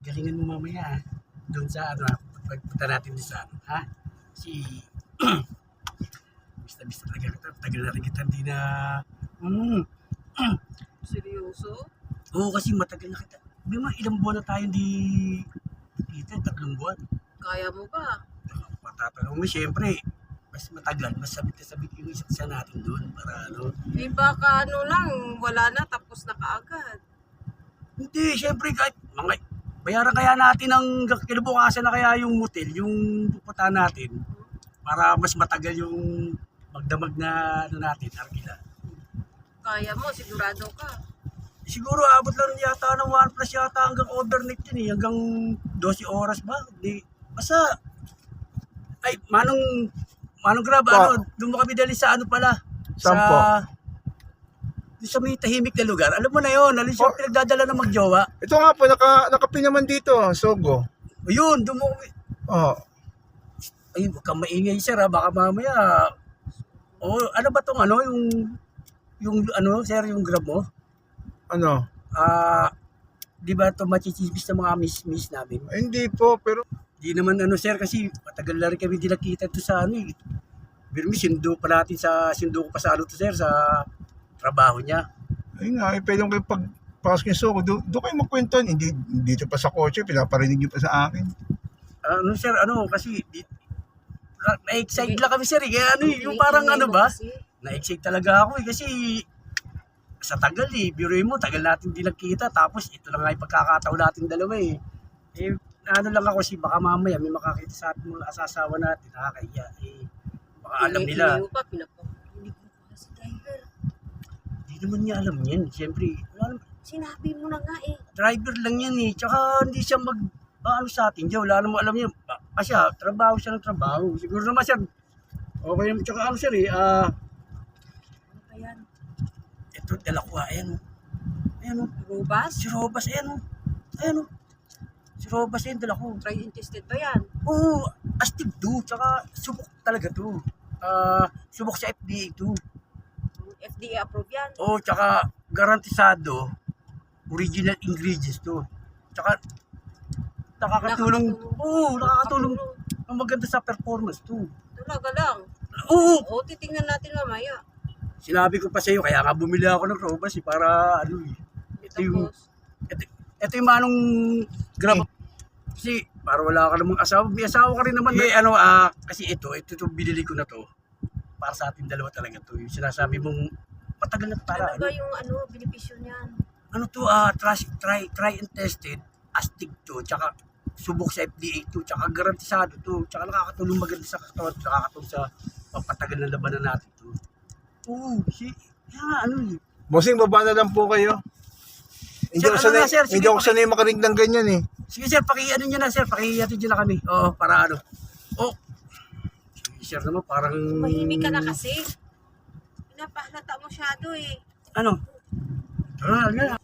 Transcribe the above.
galingan mo mamaya, doon sa ano, pagpunta natin doon sa ano, ha? Si, bista talaga kita, tagal na rin kita, hindi na, mm, Seryoso? oo kasi matagal na kita. Di ba, ilang buwan na tayo hindi kita, 3 buwan. Kaya mo ba? Matatanong mo, syempre, mas matagal, mas sabit na sabit yung isa't isa natin doon para ano. Eh baka ano lang, wala na, tapos na kaagad. Hindi, syempre kahit mga bayaran kaya natin ang kinabukasan na kaya yung motel, yung pupuntahan natin para mas matagal yung magdamag na ano natin, arkila. Kaya mo, sigurado ka. Siguro abot lang yata ng 1 plus yata hanggang overnight yun eh, hanggang 12 oras ba? Di, basta, ay, Manong Grab, ano, doon mo kami dali sa ano pala, Saan po? doon sa may tahimik na lugar. Alam mo na yun, alis yung pinagdadala ng magjowa. Ito nga po, nakapin naman dito, Sogo. Ayun, doon mo kami. Oh, Ay, huwag kang maingay sir ha, baka mamaya. Oh, ano ba tong ano, yung ano, sir, yung Grab mo? ano? Di ba ito machichismis ng mga miss namin? Ay, hindi po, pero Di naman ano sir, kasi matagal na rin kami di nakita ito sa ano eh. Pero may sindo pa natin sindo ko pa sa ano to sir, sa trabaho niya. ayun nga, pwede kayo pagpasok yung Sogo. Doon kayo magkwento, hindi dito pa sa kotse, pinaparinig niyo pa sa akin. Ano sir, ano, kasi na-excite lang kami sir eh. Kaya ano yung parang ano ba? Na-excite talaga ako eh, kasi sa tagal eh, biruin mo, tagal natin di nagkita, tapos ito lang nga yung pagkakataon natin dalawa eh. Eh, ano lang ako kasi baka mamaya may makakita sa ating mga asasawa natin, nakakahiya eh. Baka alam nila, Hindi mo pa, pinapakinig mo pa si driver. hindi naman niya alam yan. Siyempre, wala naman, Sinabi mo na nga eh. driver lang yan eh, tsaka hindi siya ano sa atin dyan, wala naman alam niya. Kasi trabaho siya ng trabaho. Siguro naman siya, okay naman, tsaka ano siya eh, Ano ba yan? ito, dala ko ayan o. Ayan o, Robas? si Robas, ayan o. Ayan o. Si Robas yan, dala ko. Try and tested ba yan? Oo, astig to. Tsaka subok talaga to. Subok sa FDA to. FDA approved yan. Oo, tsaka garantisado. Original ingredients to. Tsaka nakakatulong. Oo, nakakatulong. Ang maganda sa performance to. Talaga lang. Oo, O, titingnan natin mamaya. sinabi ko pa sa iyo, kaya nga bumili ako ng Robas eh, para ano eh. Ito yung, Tapos, ito yung manong Grab. Kasi para wala ka namang asawa, may asawa ka rin naman. Eh, ano, kasi ito binili ko na to. Para sa ating dalawa talaga to. Yung sinasabi mong matagal na para. ano ba yung benepisyo niyan? Ano to, try and tested, astig to, tsaka subok sa FDA to, tsaka garantisado to, tsaka nakakatulong maganda sa katawan, nakakatulong sa pampatagal ng labanan natin to. Oo, ano eh. Bossing, baba na lang po kayo. Hindi Sir, ako ano sanay, na, sir? Sige, hindi ako sanay makarinig ng ganyan eh. Sige sir, pakiano nyo na sir, pakihatid nyo na kami. Oo, para ano. Oh, sige sir naman, parang... Mahimik ka na kasi. Pinapahalata mo masyado eh. Ano? Tara,